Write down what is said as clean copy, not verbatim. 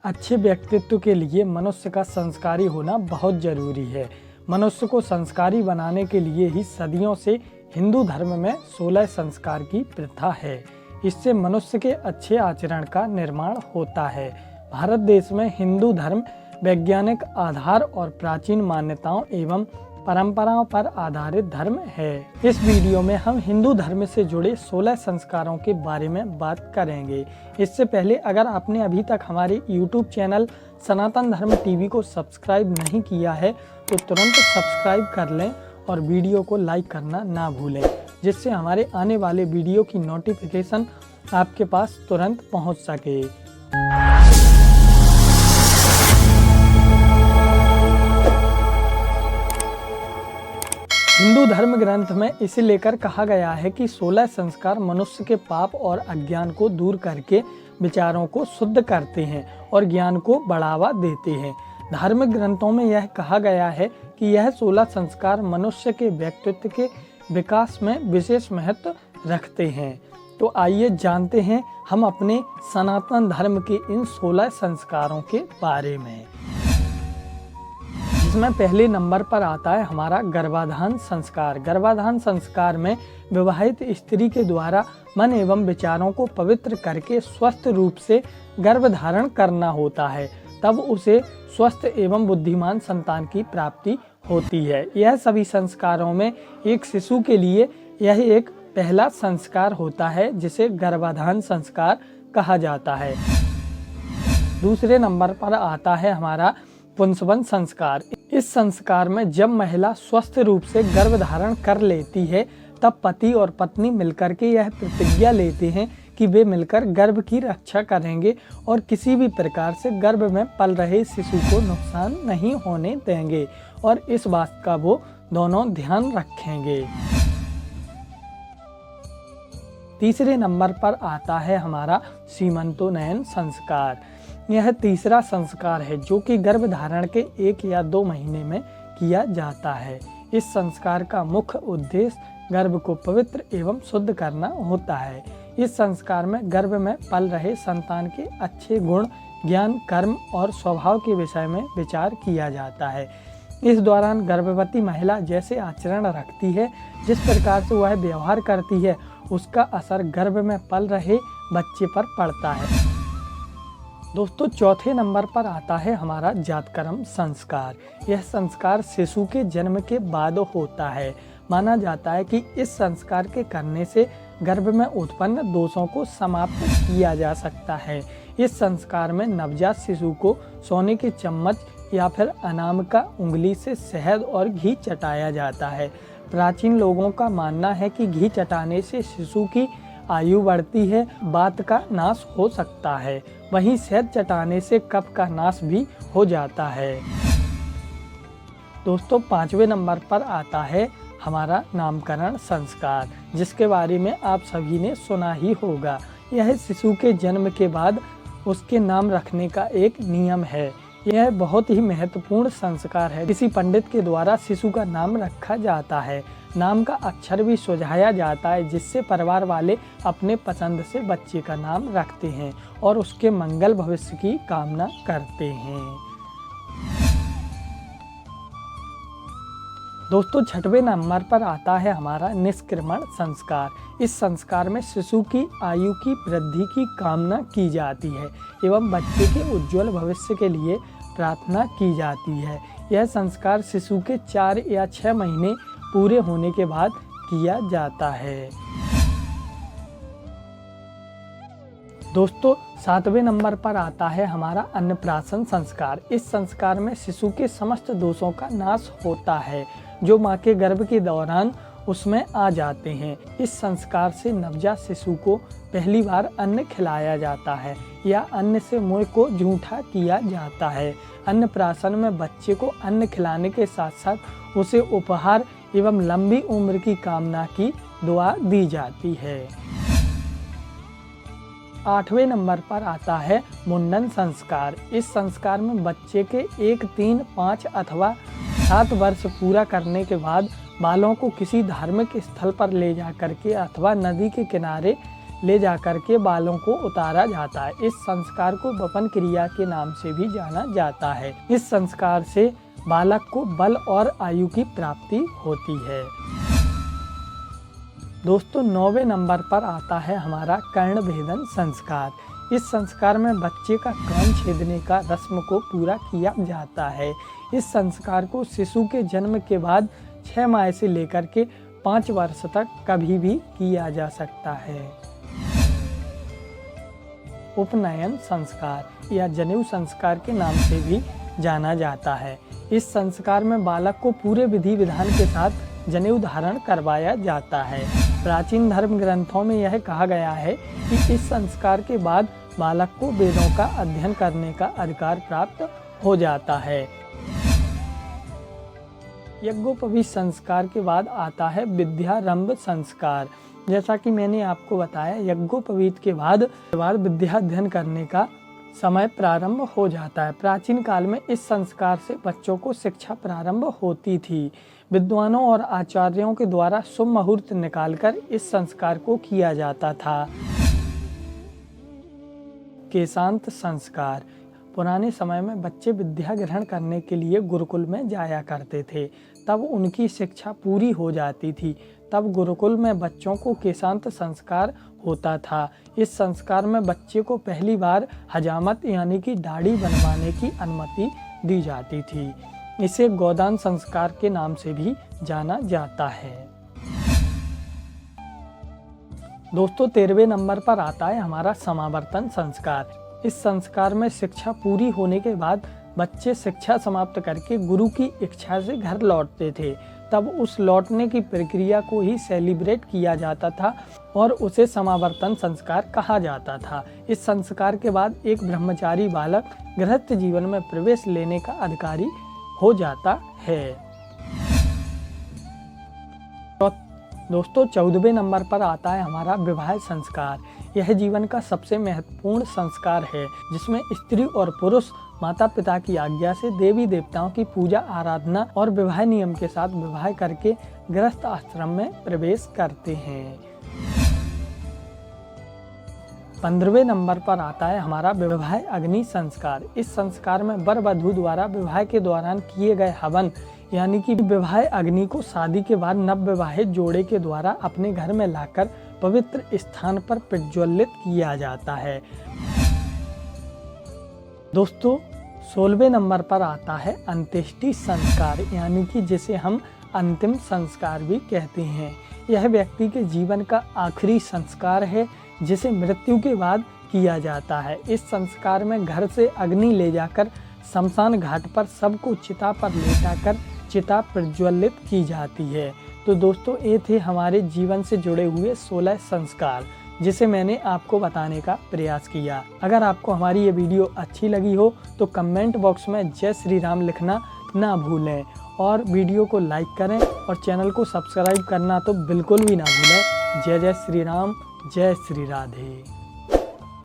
अच्छे व्यक्तित्व के लिए मनुष्य का संस्कारी होना बहुत जरूरी है। मनुष्य को संस्कारी बनाने के लिए ही सदियों से हिंदू धर्म में 16 संस्कार की प्रथा है। इससे मनुष्य के अच्छे आचरण का निर्माण होता है। भारत देश में हिंदू धर्म वैज्ञानिक आधार और प्राचीन मान्यताओं एवं परंपराओं पर आधारित धर्म है। इस वीडियो में हम हिंदू धर्म से जुड़े 16 संस्कारों के बारे में बात करेंगे। इससे पहले अगर आपने अभी तक हमारे YouTube चैनल सनातन धर्म टीवी को सब्सक्राइब नहीं किया है तो तुरंत सब्सक्राइब कर लें और वीडियो को लाइक करना ना भूलें, जिससे हमारे आने वाले वीडियो की नोटिफिकेशन आपके पास तुरंत पहुंच सके। हिंदू धर्म ग्रंथ में इसे लेकर कहा गया है कि 16 संस्कार मनुष्य के पाप और अज्ञान को दूर करके विचारों को शुद्ध करते हैं और ज्ञान को बढ़ावा देते हैं। धार्मिक ग्रंथों में यह कहा गया है कि यह 16 संस्कार मनुष्य के व्यक्तित्व के विकास में विशेष महत्व रखते हैं। तो आइए जानते हैं हम अपने सनातन धर्म के इन 16 संस्कारों के बारे में। इसमें पहले नंबर पर आता है हमारा गर्भाधान संस्कार। गर्भाधान संस्कार में विवाहित स्त्री के द्वारा मन एवं विचारों को पवित्र करके स्वस्थ रूप से गर्भ धारण करना होता है, तब उसे स्वस्थ एवं बुद्धिमान संतान की प्राप्ति होती है। यह सभी संस्कारों में एक शिशु के लिए यह एक पहला संस्कार होता है जिसे गर्भाधान संस्कार कहा जाता है। दूसरे नंबर पर आता है हमारा पुंसवन संस्कार। इस संस्कार में जब महिला स्वस्थ रूप से गर्भ धारण कर लेती है तब पति और पत्नी मिलकर के यह प्रतिज्ञा लेते हैं कि वे मिलकर गर्भ की रक्षा करेंगे और किसी भी प्रकार से गर्भ में पल रहे शिशु को नुकसान नहीं होने देंगे और इस बात का वो दोनों ध्यान रखेंगे। तीसरे नंबर पर आता है हमारा सीमंतोन्नयन संस्कार। यह तीसरा संस्कार है जो कि गर्भ धारण के 1 या 2 महीने में किया जाता है। इस संस्कार का मुख्य उद्देश्य गर्भ को पवित्र एवं शुद्ध करना होता है। इस संस्कार में गर्भ में पल रहे संतान के अच्छे गुण, ज्ञान, कर्म और स्वभाव के विषय में विचार किया जाता है। इस दौरान गर्भवती महिला जैसे आचरण रखती है, जिस प्रकार से वह व्यवहार करती है, उसका असर गर्भ में पल रहे बच्चे पर पड़ता है। दोस्तों, चौथे नंबर पर आता है हमारा जातकर्म संस्कार। यह संस्कार शिशु के जन्म के बाद होता है। माना जाता है कि इस संस्कार के करने से गर्भ में उत्पन्न दोषों को समाप्त किया जा सकता है। इस संस्कार में नवजात शिशु को सोने के चम्मच या फिर अनामिका उंगली से शहद और घी चटाया जाता है। प्राचीन लोगों का मानना है कि घी चटाने से शिशु की आयु बढ़ती है, वात का नाश हो सकता है। वहीं शहद चटाने से कफ का नाश भी हो जाता है। दोस्तों, 5वें नंबर पर आता है हमारा नामकरण संस्कार, जिसके बारे में आप सभी ने सुना ही होगा। यह शिशु के जन्म के बाद उसके नाम रखने का एक नियम है। यह बहुत ही महत्वपूर्ण संस्कार है। किसी पंडित के द्वारा शिशु का नाम रखा जाता है। नाम का अक्षर भी सुझाया जाता है, जिससे परिवार वाले अपने पसंद से बच्चे का नाम रखते हैं और उसके मंगल भविष्य की कामना करते हैं। दोस्तों, 6वें नंबर पर आता है हमारा निष्क्रमण संस्कार। इस संस्कार में शिशु की आयु की वृद्धि की कामना की जाती है एवं बच्चे के उज्जवल भविष्य के लिए प्रार्थना की जाती है। यह संस्कार शिशु के 4 या 6 महीने पूरे होने के बाद किया जाता है। दोस्तों, 7वें नंबर पर आता है हमारा अन्नप्राशन संस्कार। इस संस्कार में शिशु के समस्त दोषों का नाश होता है जो मां के गर्भ के दौरान उसमें आ जाते हैं। इस संस्कार से नवजात शिशु को पहली बार अन्न खिलाया जाता है या अन्न से मुंह को जूठा किया जाता है। अन्नप्राशन में बच्चे को अन्न खिलाने के साथ साथ उसे उपहार एवं लंबी उम्र की कामना की दुआ दी जाती है। 8वें नंबर पर आता है मुंडन संस्कार। इस संस्कार में बच्चे के 1, 3, 5 अथवा 7 वर्ष पूरा करने के बाद बालों को किसी धार्मिक स्थल पर ले जा करके अथवा नदी के किनारे ले जाकर के बालों को उतारा जाता है। इस संस्कार को बपन क्रिया के नाम से भी जाना जाता है। इस संस्कार से बालक को बल और आयु की प्राप्ति होती है। दोस्तों 9वें नंबर पर आता है हमारा कर्ण भेदन संस्कार। इस संस्कार में बच्चे का कान छेदने का रस्म को पूरा किया जाता है। इस संस्कार को शिशु के जन्म के बाद 6 माह से लेकर के 5 वर्ष तक कभी भी किया जा सकता है। उपनयन संस्कार या जनेऊ संस्कार के नाम से भी जाना जाता है। इस संस्कार में बालक को पूरे विधि विधान के साथ जनेऊ धारण करवाया जाता है। प्राचीन धर्म ग्रंथों में यह कहा गया है कि इस संस्कार के बाद बालक को वेदों का अध्ययन करने का अधिकार प्राप्त हो जाता है। यज्ञोपवीत संस्कार के बाद आता है विद्यारंभ संस्कार। जैसा कि मैंने आपको बताया, यज्ञोपवीत के बाद विद्याध्ययन करने का समय प्रारंभ हो जाता है। प्राचीन काल में इस संस्कार से बच्चों को शिक्षा प्रारंभ होती थी। विद्वानों और आचार्यों के द्वारा शुभ मुहूर्त निकालकर इस संस्कार को किया जाता था। केशांत संस्कार। पुराने समय में बच्चे विद्या ग्रहण करने के लिए गुरुकुल में जाया करते थे। तब उनकी शिक्षा पूरी हो जाती थी। तब गुरुकुल में बच्चों को केशांत संस्कार होता था। इस संस्कार में बच्चे को पहली बार हजामत यानी कि दाढ़ी बनवाने की अनुमति दी जाती थी। इसे गोदान संस्कार के नाम से भी जाना जाता है। दोस्तों 13वें नंबर पर आता है हमारा समावर्तन संस्कार। इस संस्कार में शिक्षा पूरी होने के बाद बच्चे शिक्षा समाप्त करके गुरु की इच्छा से घर लौटते थे। तब उस लौटने की प्रक्रिया को ही सेलिब्रेट किया जाता था और उसे समावर्तन संस्कार कहा जाता था। इस संस्कार के बाद एक ब्रह्मचारी बालक गृहस्थ जीवन में प्रवेश लेने का अधिकारी हो जाता है। तो दोस्तों 14वें नंबर पर आता है हमारा विवाह संस्कार। यह जीवन का सबसे महत्वपूर्ण संस्कार है, जिसमें स्त्री और पुरुष माता पिता की आज्ञा से देवी देवताओं की पूजा आराधना और विवाह नियम के साथ विवाह करके गृहस्थ आश्रम में प्रवेश करते हैं। 15वें नंबर पर आता है हमारा विवाह अग्नि संस्कार। इस संस्कार में वर वधू द्वारा विवाह के दौरान किए गए हवन यानी कि विवाह अग्नि को शादी के बाद नवविवाहित जोड़े के द्वारा अपने घर में लाकर पवित्र स्थान पर प्रज्वलित किया जाता है। दोस्तों 16वें नंबर पर आता है अंत्येष्टि संस्कार यानी कि जिसे हम अंतिम संस्कार भी कहते हैं। यह व्यक्ति के जीवन का आखिरी संस्कार है, जिसे मृत्यु के बाद किया जाता है। इस संस्कार में घर से अग्नि ले जाकर शमशान घाट पर सबको चिता पर लेटाकर चिता प्रज्वलित की जाती है। तो दोस्तों ये थे हमारे जीवन से जुड़े हुए 16 संस्कार, जिसे मैंने आपको बताने का प्रयास किया। अगर आपको हमारी ये वीडियो अच्छी लगी हो तो कमेंट बॉक्स में जय श्री राम लिखना ना भूलें और वीडियो को लाइक करें और चैनल को सब्सक्राइब करना तो बिल्कुल भी ना भूलें। जय जय श्री राम, जय श्री राधे।